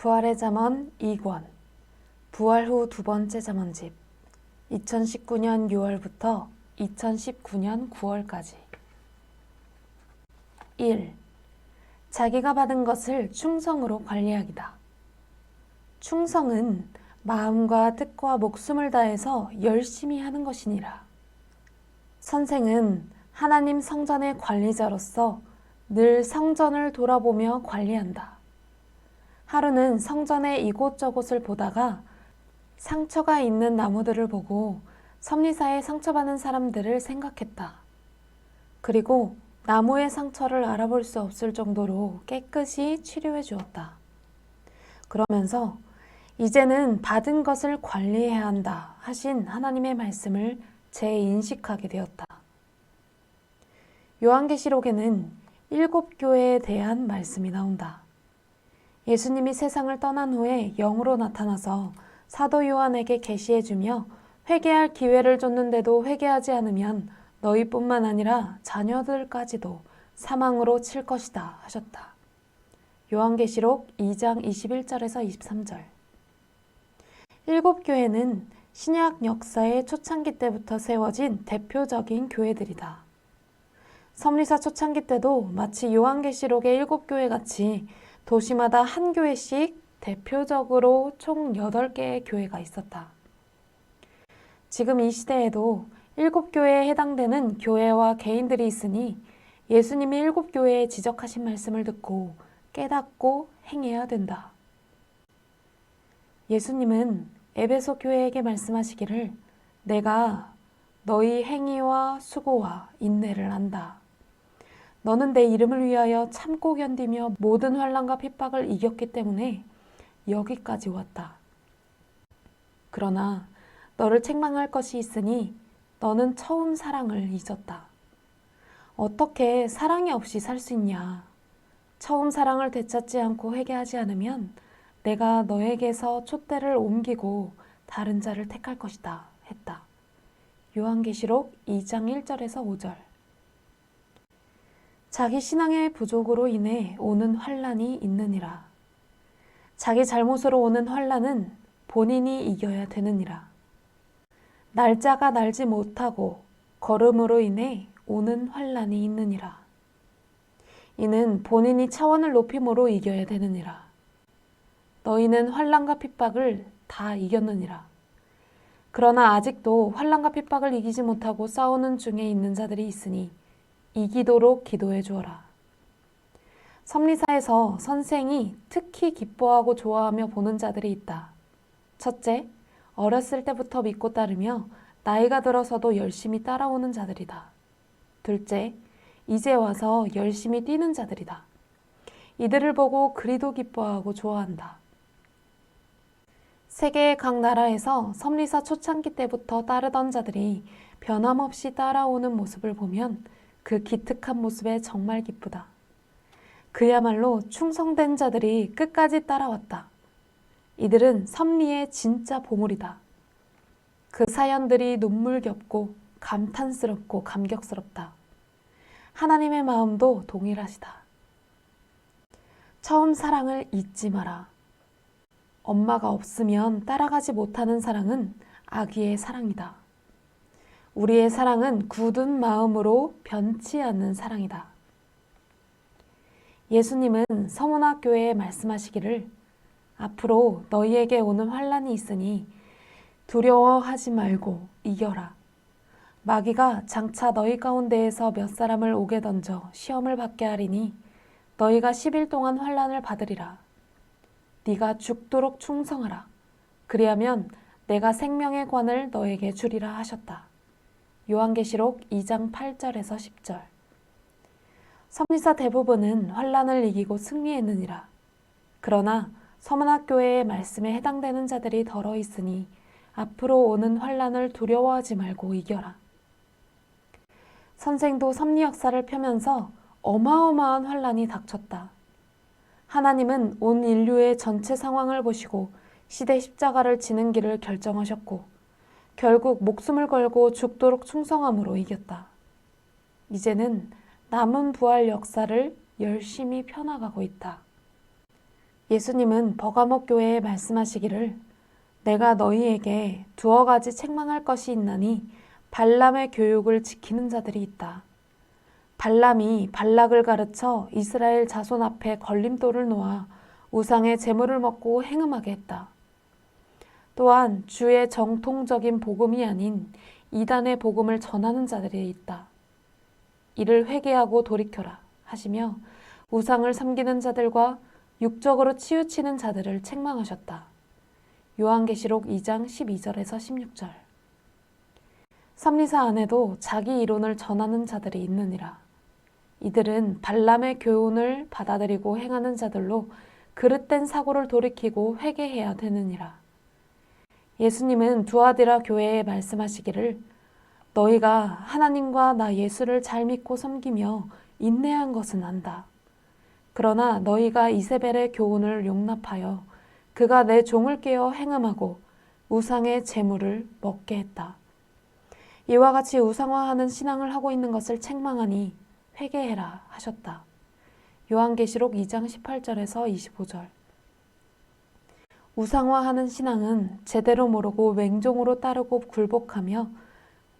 부활의 잠언 2권, 부활 후 두 번째 잠언집, 2019년 6월부터 2019년 9월까지. 1. 자기가 받은 것을 충성으로 관리하기다. 충성은 마음과 뜻과 목숨을 다해서 열심히 하는 것이니라. 선생은 하나님 성전의 관리자로서 늘 성전을 돌아보며 관리한다. 하루는 성전의 이곳저곳을 보다가 상처가 있는 나무들을 보고 섭리사에 상처받은 사람들을 생각했다. 그리고 나무의 상처를 알아볼 수 없을 정도로 깨끗이 치료해 주었다. 그러면서 이제는 받은 것을 관리해야 한다 하신 하나님의 말씀을 재인식하게 되었다. 요한계시록에는 7교회에 대한 말씀이 나온다. 예수님이 세상을 떠난 후에 영으로 나타나서 사도 요한에게 계시해주며 회개할 기회를 줬는데도 회개하지 않으면 너희뿐만 아니라 자녀들까지도 사망으로 칠 것이다 하셨다. 요한계시록 2장 21절에서 23절. 7교회는 신약 역사의 초창기 때부터 세워진 대표적인 교회들이다. 섭리사 초창기 때도 마치 요한계시록의 7교회 같이 도시마다 한 교회씩 대표적으로 총 8개의 교회가 있었다. 지금 이 시대에도 7교회에 해당되는 교회와 개인들이 있으니 예수님이 7교회에 지적하신 말씀을 듣고 깨닫고 행해야 된다. 예수님은 에베소 교회에게 말씀하시기를 내가 너희 행위와 수고와 인내를 안다. 너는 내 이름을 위하여 참고 견디며 모든 환난과 핍박을 이겼기 때문에 여기까지 왔다. 그러나 너를 책망할 것이 있으니 너는 처음 사랑을 잊었다. 어떻게 사랑이 없이 살 수 있냐? 처음 사랑을 되찾지 않고 회개하지 않으면 내가 너에게서 촛대를 옮기고 다른 자를 택할 것이다 했다. 요한계시록 2장 1절에서 5절. 자기 신앙의 부족으로 인해 오는 환난이 있느니라. 자기 잘못으로 오는 환난은 본인이 이겨야 되느니라. 날짜가 날지 못하고 걸음으로 인해 오는 환난이 있느니라. 이는 본인이 차원을 높임으로 이겨야 되느니라. 너희는 환난과 핍박을 다 이겼느니라. 그러나 아직도 환난과 핍박을 이기지 못하고 싸우는 중에 있는 자들이 있으니 이기도록 기도해 주어라. 섭리사에서 선생이 특히 기뻐하고 좋아하며 보는 자들이 있다. 첫째, 어렸을 때부터 믿고 따르며 나이가 들어서도 열심히 따라오는 자들이다. 둘째, 이제 와서 열심히 뛰는 자들이다. 이들을 보고 그리도 기뻐하고 좋아한다. 세계의 각 나라에서 섭리사 초창기 때부터 따르던 자들이 변함없이 따라오는 모습을 보면 그 기특한 모습에 정말 기쁘다. 그야말로 충성된 자들이 끝까지 따라왔다. 이들은 섭리의 진짜 보물이다. 그 사연들이 눈물겹고 감탄스럽고 감격스럽다. 하나님의 마음도 동일하시다. 처음 사랑을 잊지 마라. 엄마가 없으면 따라가지 못하는 사랑은 아기의 사랑이다. 우리의 사랑은 굳은 마음으로 변치 않는 사랑이다. 예수님은 서문화교회에 말씀하시기를 앞으로 너희에게 오는 환난이 있으니 두려워하지 말고 이겨라. 마귀가 장차 너희 가운데에서 몇 사람을 옥에 던져 시험을 받게 하리니 너희가 10일 동안 환난을 받으리라. 네가 죽도록 충성하라. 그리하면 내가 생명의 관을 너에게 주리라 하셨다. 요한계시록 2장 8절에서 10절. 섭리사 대부분은 환난을 이기고 승리했느니라. 그러나 서문화교회의 말씀에 해당되는 자들이 덜어 있으니 앞으로 오는 환난을 두려워하지 말고 이겨라. 선생도 섭리 역사를 펴면서 어마어마한 환난이 닥쳤다. 하나님은 온 인류의 전체 상황을 보시고 시대 십자가를 지는 길을 결정하셨고 결국 목숨을 걸고 죽도록 충성함으로 이겼다. 이제는 남은 부활 역사를 열심히 펴나가고 있다. 예수님은 버가목 교회에 말씀하시기를 내가 너희에게 두어 가지 책망할 것이 있나니 발람의 교육을 지키는 자들이 있다. 발람이 발락을 가르쳐 이스라엘 자손 앞에 걸림돌을 놓아 우상의 재물을 먹고 행음하게 했다. 또한 주의 정통적인 복음이 아닌 이단의 복음을 전하는 자들이 있다. 이를 회개하고 돌이켜라 하시며 우상을 섬기는 자들과 육적으로 치우치는 자들을 책망하셨다. 요한계시록 2장 12절에서 16절. 섭리사 안에도 자기 이론을 전하는 자들이 있느니라. 이들은 발람의 교훈을 받아들이고 행하는 자들로 그릇된 사고를 돌이키고 회개해야 되느니라. 예수님은 두아디라 교회에 말씀하시기를 너희가 하나님과 나 예수를 잘 믿고 섬기며 인내한 것은 안다. 그러나 너희가 이세벨의 교훈을 용납하여 그가 내 종을 깨어 행음하고 우상의 재물을 먹게 했다. 이와 같이 우상화하는 신앙을 하고 있는 것을 책망하니 회개해라 하셨다. 요한계시록 2장 18절에서 25절. 우상화하는 신앙은 제대로 모르고 맹종으로 따르고 굴복하며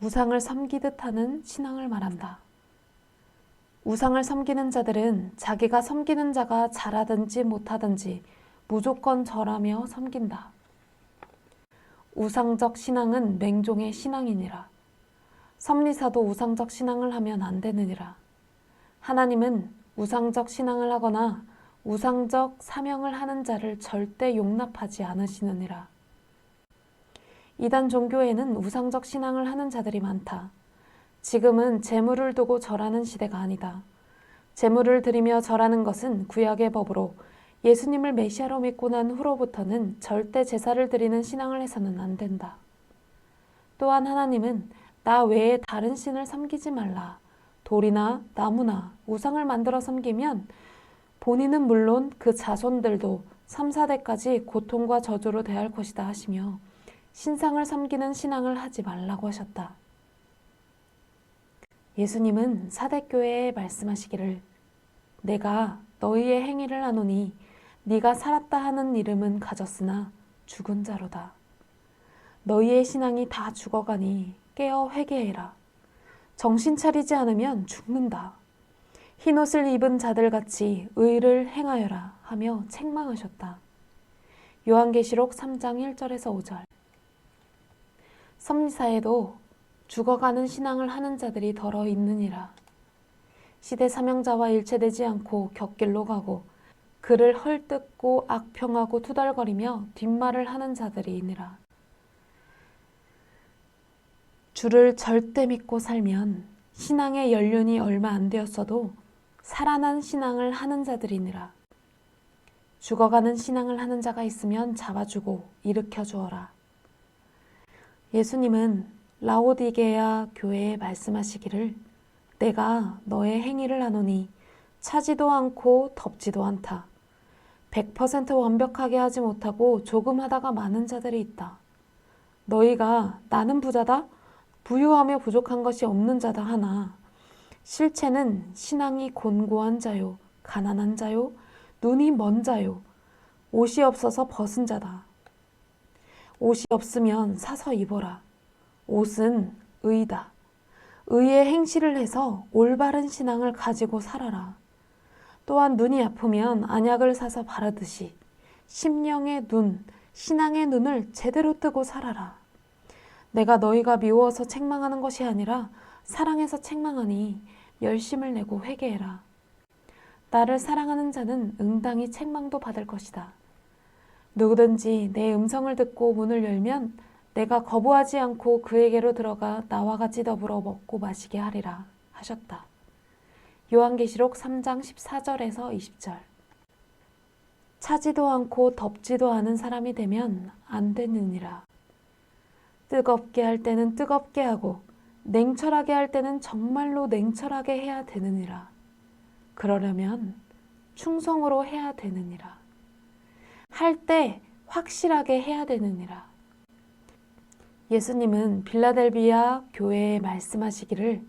우상을 섬기듯 하는 신앙을 말한다. 우상을 섬기는 자들은 자기가 섬기는 자가 잘하든지 못하든지 무조건 절하며 섬긴다. 우상적 신앙은 맹종의 신앙이니라. 섭리사도 우상적 신앙을 하면 안 되느니라. 하나님은 우상적 신앙을 하거나 우상적 사명을 하는 자를 절대 용납하지 않으시느니라. 이단 종교에는 우상적 신앙을 하는 자들이 많다. 지금은 재물을 두고 절하는 시대가 아니다. 재물을 드리며 절하는 것은 구약의 법으로 예수님을 메시아로 믿고 난 후로부터는 절대 제사를 드리는 신앙을 해서는 안 된다. 또한 하나님은 나 외에 다른 신을 섬기지 말라. 돌이나 나무나 우상을 만들어 섬기면 본인은 물론 그 자손들도 3, 4대까지 고통과 저주로 대할 것이다 하시며 신상을 섬기는 신앙을 하지 말라고 하셨다. 예수님은 사대교회에 말씀하시기를 내가 너희의 행위를 아노니 네가 살았다 하는 이름은 가졌으나 죽은 자로다. 너희의 신앙이 다 죽어가니 깨어 회개해라. 정신 차리지 않으면 죽는다. 흰옷을 입은 자들같이 의를 행하여라 하며 책망하셨다. 요한계시록 3장 1절에서 5절. 섭리사에도 죽어가는 신앙을 하는 자들이 더러 있느니라. 시대 사명자와 일체되지 않고 곁길로 가고 그를 헐뜯고 악평하고 투덜거리며 뒷말을 하는 자들이 있느라. 주를 절대 믿고 살면 신앙의 연륜이 얼마 안 되었어도 살아난 신앙을 하는 자들이니라. 죽어가는 신앙을 하는 자가 있으면 잡아주고 일으켜 주어라. 예수님은 라오디게아 교회에 말씀하시기를 내가 너의 행위를 아노니 차지도 않고 덥지도 않다. 100% 완벽하게 하지 못하고 조금 하다가 많은 자들이 있다. 너희가 나는 부자다, 부유하며 부족한 것이 없는 자다 하나 실체는 신앙이 곤고한 자요, 가난한 자요, 눈이 먼 자요, 옷이 없어서 벗은 자다. 옷이 없으면 사서 입어라. 옷은 의다. 의의 행실을 해서 올바른 신앙을 가지고 살아라. 또한 눈이 아프면 안약을 사서 바르듯이 심령의 눈, 신앙의 눈을 제대로 뜨고 살아라. 내가 너희가 미워서 책망하는 것이 아니라 사랑해서 책망하니 열심을 내고 회개해라. 나를 사랑하는 자는 응당히 책망도 받을 것이다. 누구든지 내 음성을 듣고 문을 열면 내가 거부하지 않고 그에게로 들어가 나와 같이 더불어 먹고 마시게 하리라 하셨다. 요한계시록 3장 14절에서 20절. 차지도 않고 덥지도 않은 사람이 되면 안 되느니라. 뜨겁게 할 때는 뜨겁게 하고 냉철하게 할 때는 정말로 냉철하게 해야 되느니라. 그러려면 충성으로 해야 되느니라. 할 때 확실하게 해야 되느니라. 예수님은 빌라델비아 교회에 말씀하시기를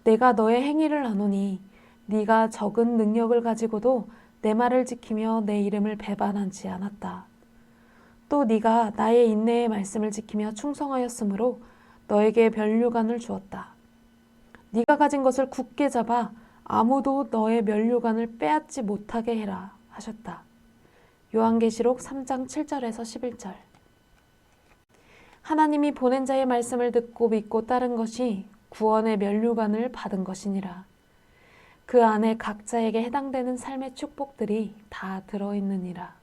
내가 너의 행위를 아노니 네가 적은 능력을 가지고도 내 말을 지키며 내 이름을 배반하지 않았다. 또 네가 나의 인내의 말씀을 지키며 충성하였으므로 너에게 면류관을 주었다. 네가 가진 것을 굳게 잡아 아무도 너의 면류관을 빼앗지 못하게 해라 하셨다. 요한계시록 3장 7절에서 11절. 하나님이 보낸 자의 말씀을 듣고 믿고 따른 것이 구원의 면류관을 받은 것이니라. 그 안에 각자에게 해당되는 삶의 축복들이 다 들어있느니라.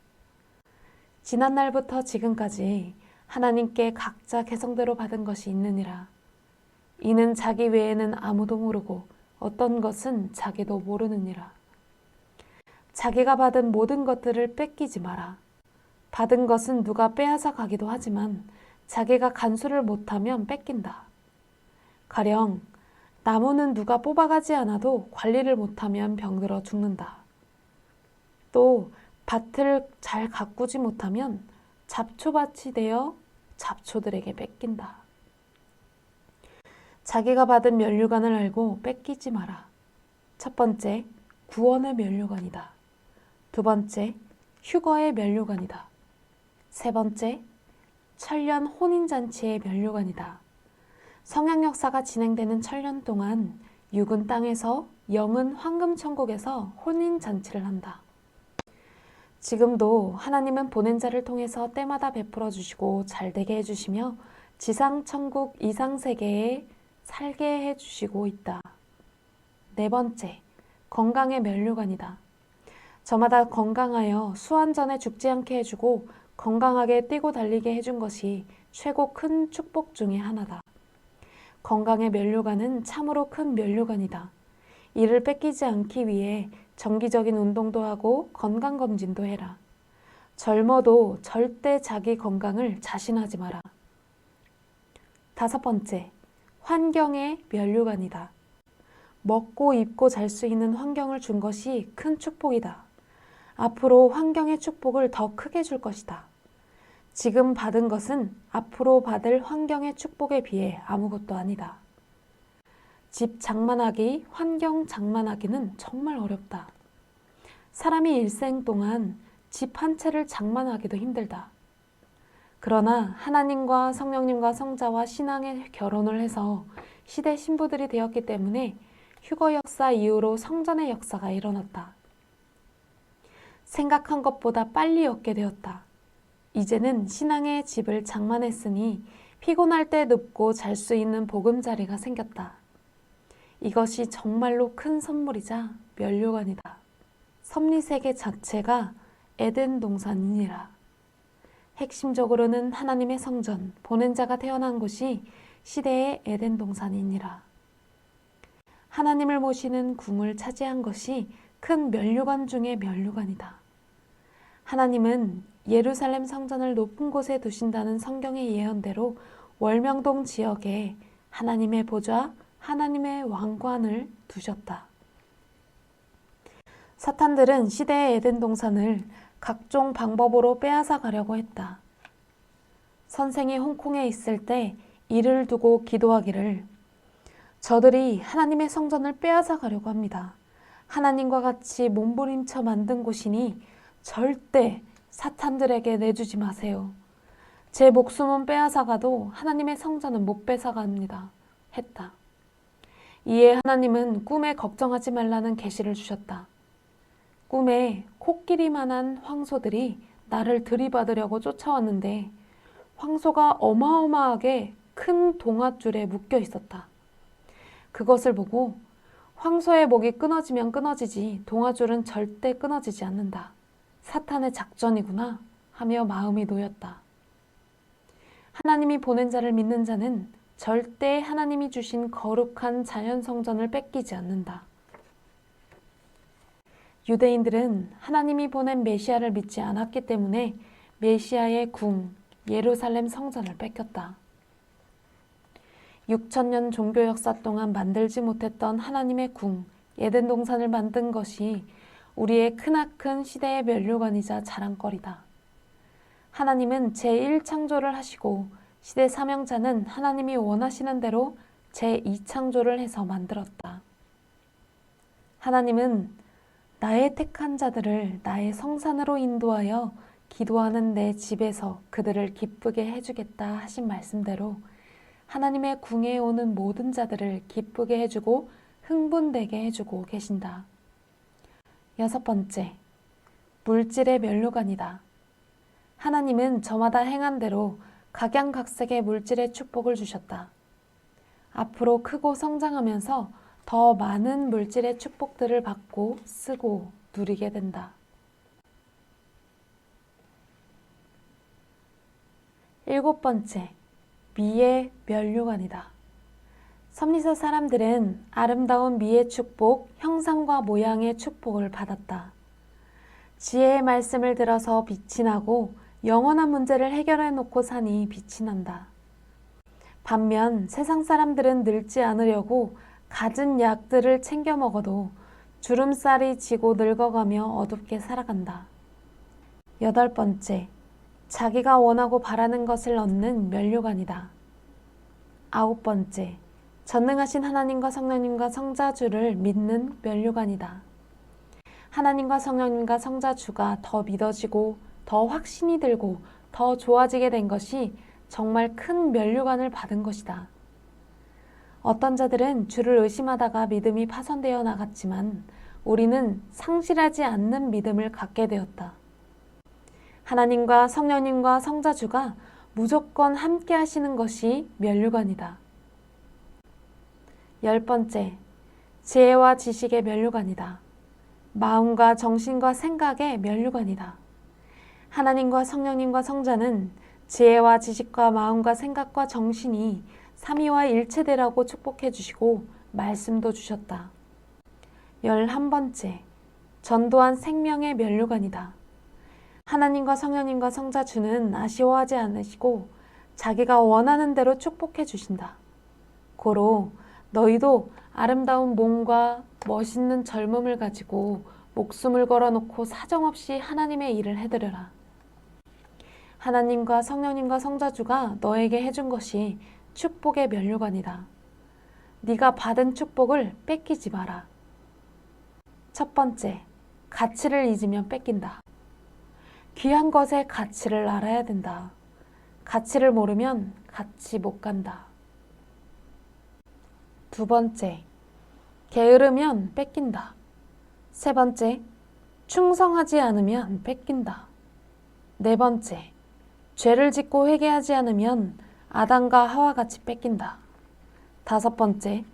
지난날부터 지금까지 하나님께 각자 개성대로 받은 것이 있느니라. 이는 자기 외에는 아무도 모르고 어떤 것은 자기도 모르느니라. 자기가 받은 모든 것들을 뺏기지 마라. 받은 것은 누가 빼앗아 가기도 하지만 자기가 간수를 못하면 뺏긴다. 가령 나무는 누가 뽑아가지 않아도 관리를 못하면 병들어 죽는다. 또 밭을 잘 가꾸지 못하면 잡초밭이 되어 잡초들에게 뺏긴다. 자기가 받은 면류관을 알고 뺏기지 마라. 첫 번째, 구원의 면류관이다. 두 번째, 휴거의 면류관이다. 세 번째, 천년 혼인잔치의 면류관이다. 성약 역사가 진행되는 천년 동안 육은 땅에서 영은 황금천국에서 혼인잔치를 한다. 지금도 하나님은 보낸 자를 통해서 때마다 베풀어 주시고 잘되게 해주시며 지상천국 이상세계에 살게 해주시고 있다. 네 번째, 건강의 면류관이다. 저마다 건강하여 수환 전에 죽지 않게 해주고 건강하게 뛰고 달리게 해준 것이 최고 큰 축복 중의 하나다. 건강의 면류관은 참으로 큰 면류관이다. 이를 뺏기지 않기 위해 정기적인 운동도 하고 건강검진도 해라. 젊어도 절대 자기 건강을 자신하지 마라. 다섯 번째, 환경의 면류관이다. 먹고 입고 잘 수 있는 환경을 준 것이 큰 축복이다. 앞으로 환경의 축복을 더 크게 줄 것이다. 지금 받은 것은 앞으로 받을 환경의 축복에 비해 아무것도 아니다. 집 장만하기, 환경 장만하기는 정말 어렵다. 사람이 일생 동안 집 한 채를 장만하기도 힘들다. 그러나 하나님과 성령님과 성자와 신앙의 결혼을 해서 시대 신부들이 되었기 때문에 휴거 역사 이후로 성전의 역사가 일어났다. 생각한 것보다 빨리 얻게 되었다. 이제는 신앙의 집을 장만했으니 피곤할 때 눕고 잘 수 있는 보금자리가 생겼다. 이것이 정말로 큰 선물이자 면류관이다. 섭리세계 자체가 에덴 동산이니라. 핵심적으로는 하나님의 성전, 보낸 자가 태어난 곳이 시대의 에덴 동산이니라. 하나님을 모시는 궁을 차지한 것이 큰 면류관 중의 면류관이다. 하나님은 예루살렘 성전을 높은 곳에 두신다는 성경의 예언대로 월명동 지역에 하나님의 보좌, 하나님의 왕관을 두셨다. 사탄들은 시대의 에덴 동산을 각종 방법으로 빼앗아 가려고 했다. 선생이 홍콩에 있을 때 이를 두고 기도하기를 저들이 하나님의 성전을 빼앗아 가려고 합니다. 하나님과 같이 몸부림쳐 만든 곳이니 절대 사탄들에게 내주지 마세요. 제 목숨은 빼앗아가도 하나님의 성전은 못 뺏어갑니다. 했다. 이에 하나님은 꿈에 걱정하지 말라는 계시를 주셨다. 꿈에 코끼리만한 황소들이 나를 들이받으려고 쫓아왔는데 황소가 어마어마하게 큰 동아줄에 묶여 있었다. 그것을 보고 황소의 목이 끊어지면 끊어지지 동아줄은 절대 끊어지지 않는다. 사탄의 작전이구나 하며 마음이 놓였다. 하나님이 보낸 자를 믿는 자는 절대 하나님이 주신 거룩한 자연성전을 뺏기지 않는다. 유대인들은 하나님이 보낸 메시아를 믿지 않았기 때문에 메시아의 궁, 예루살렘 성전을 뺏겼다. 6,000년 종교 역사 동안 만들지 못했던 하나님의 궁, 에덴 동산을 만든 것이 우리의 크나큰 시대의 면류관이자 자랑거리다. 하나님은 제1창조를 하시고 시대 사명자는 하나님이 원하시는 대로 제2창조를 해서 만들었다. 하나님은 나의 택한 자들을 나의 성산으로 인도하여 기도하는 내 집에서 그들을 기쁘게 해주겠다 하신 말씀대로 하나님의 궁에 오는 모든 자들을 기쁘게 해주고 흥분되게 해주고 계신다. 6번째, 물질의 면류관이다. 하나님은 저마다 행한 대로 각양각색의 물질의 축복을 주셨다. 앞으로 크고 성장하면서 더 많은 물질의 축복들을 받고 쓰고 누리게 된다. 7번째, 미의 면류관이다. 섭리서 사람들은 아름다운 미의 축복, 형상과 모양의 축복을 받았다. 지혜의 말씀을 들어서 빛이 나고 영원한 문제를 해결해 놓고 사니 빛이 난다. 반면 세상 사람들은 늙지 않으려고 갖은 약들을 챙겨 먹어도 주름살이 지고 늙어가며 어둡게 살아간다. 8번째, 자기가 원하고 바라는 것을 얻는 면류관이다. 9번째, 전능하신 하나님과 성령님과 성자주를 믿는 면류관이다. 하나님과 성령님과 성자주가 더 믿어지고 더 확신이 들고 더 좋아지게 된 것이 정말 큰 면류관을 받은 것이다. 어떤 자들은 주를 의심하다가 믿음이 파손되어 나갔지만 우리는 상실하지 않는 믿음을 갖게 되었다. 하나님과 성령님과 성자주가 무조건 함께 하시는 것이 면류관이다. 10번째, 지혜와 지식의 면류관이다. 마음과 정신과 생각의 면류관이다. 하나님과 성령님과 성자는 지혜와 지식과 마음과 생각과 정신이 삼위와 일체되라고 축복해 주시고 말씀도 주셨다. 11번째, 전도한 생명의 면류관이다. 하나님과 성령님과 성자주는 아쉬워하지 않으시고 자기가 원하는 대로 축복해 주신다. 고로 너희도 아름다운 몸과 멋있는 젊음을 가지고 목숨을 걸어놓고 사정없이 하나님의 일을 해드려라. 하나님과 성령님과 성자주가 너에게 해준 것이 축복의 면류관이다. 네가 받은 축복을 뺏기지 마라. 첫 번째, 가치를 잊으면 뺏긴다. 귀한 것의 가치를 알아야 된다. 가치를 모르면 같이 못 간다. 두 번째, 게으르면 뺏긴다. 세 번째, 충성하지 않으면 뺏긴다. 네 번째, 죄를 짓고 회개하지 않으면 아담과 하와같이 뺏긴다. 다섯 번째,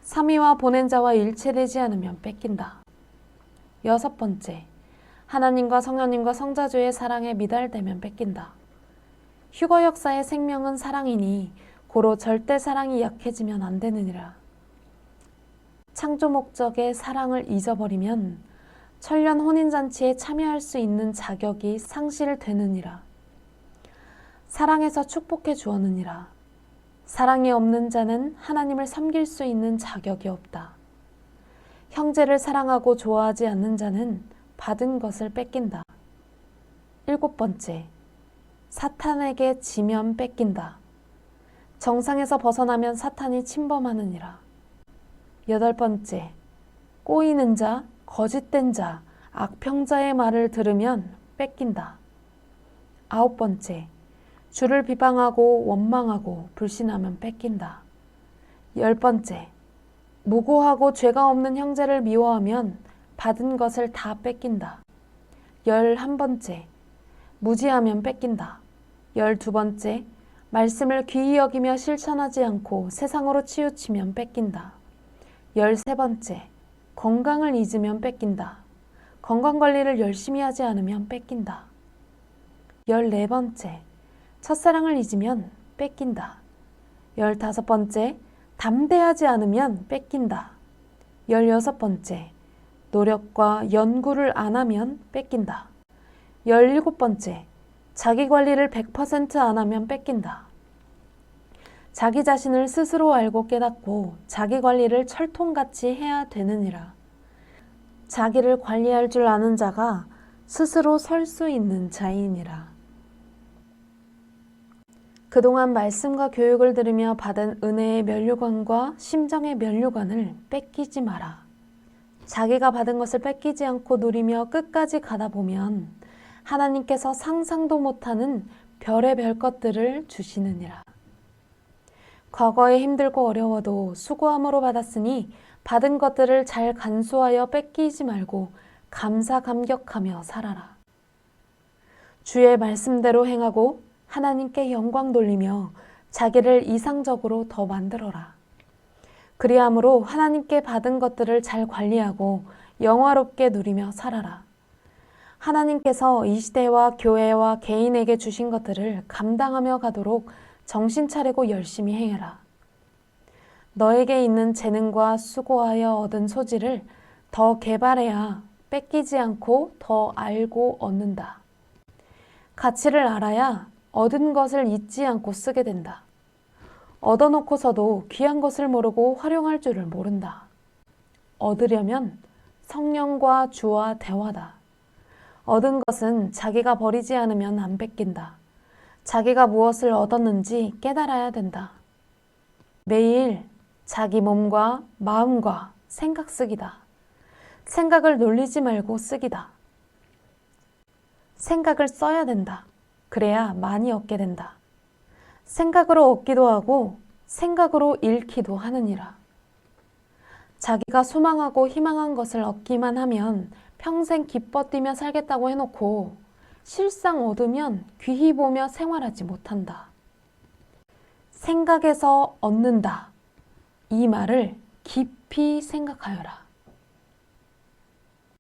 삼위와 보낸 자와 일체되지 않으면 뺏긴다. 여섯 번째, 하나님과 성령님과 성자주의 사랑에 미달되면 뺏긴다. 휴거 역사의 생명은 사랑이니 고로 절대 사랑이 약해지면 안 되느니라. 창조 목적의 사랑을 잊어버리면 천년 혼인잔치에 참여할 수 있는 자격이 상실되느니라. 사랑에서 축복해 주었느니라. 사랑이 없는 자는 하나님을 섬길 수 있는 자격이 없다. 형제를 사랑하고 좋아하지 않는 자는 받은 것을 뺏긴다. 7번째, 사탄에게 지면 뺏긴다. 정상에서 벗어나면 사탄이 침범하느니라. 8번째, 꼬이는 자, 거짓된 자, 악평자의 말을 들으면 뺏긴다. 9번째, 주를 비방하고 원망하고 불신하면 뺏긴다. 10번째, 무고하고 죄가 없는 형제를 미워하면 받은 것을 다 뺏긴다. 11번째, 무지하면 뺏긴다. 12번째, 말씀을 귀히 여기며 실천하지 않고 세상으로 치우치면 뺏긴다. 13번째, 건강을 잊으면 뺏긴다. 건강관리를 열심히 하지 않으면 뺏긴다. 14번째, 첫사랑을 잊으면 뺏긴다. 15번째, 담대하지 않으면 뺏긴다. 16번째, 노력과 연구를 안 하면 뺏긴다. 17번째, 자기 관리를 100% 안 하면 뺏긴다. 자기 자신을 스스로 알고 깨닫고 자기 관리를 철통같이 해야 되느니라. 자기를 관리할 줄 아는 자가 스스로 설 수 있는 자이니라. 그동안 말씀과 교육을 들으며 받은 은혜의 면류관과 심정의 면류관을 뺏기지 마라. 자기가 받은 것을 뺏기지 않고 누리며 끝까지 가다 보면 하나님께서 상상도 못하는 별의별 것들을 주시느니라. 과거에 힘들고 어려워도 수고함으로 받았으니 받은 것들을 잘 간수하여 뺏기지 말고 감사 감격하며 살아라. 주의 말씀대로 행하고 하나님께 영광 돌리며 자기를 이상적으로 더 만들어라. 그리함으로 하나님께 받은 것들을 잘 관리하고 영화롭게 누리며 살아라. 하나님께서 이 시대와 교회와 개인에게 주신 것들을 감당하며 가도록 정신 차리고 열심히 행해라. 너에게 있는 재능과 수고하여 얻은 소질을 더 개발해야 뺏기지 않고 더 알고 얻는다. 가치를 알아야 얻은 것을 잊지 않고 쓰게 된다. 얻어놓고서도 귀한 것을 모르고 활용할 줄을 모른다. 얻으려면 성령과 주와 대화다. 얻은 것은 자기가 버리지 않으면 안 뺏긴다. 자기가 무엇을 얻었는지 깨달아야 된다. 매일 자기 몸과 마음과 생각 쓰기다. 생각을 놀리지 말고 쓰기다. 생각을 써야 된다. 그래야 많이 얻게 된다. 생각으로 얻기도 하고 생각으로 잃기도 하느니라. 자기가 소망하고 희망한 것을 얻기만 하면 평생 기뻐 뛰며 살겠다고 해놓고 실상 얻으면 귀히 보며 생활하지 못한다. 생각에서 얻는다. 이 말을 깊이 생각하여라.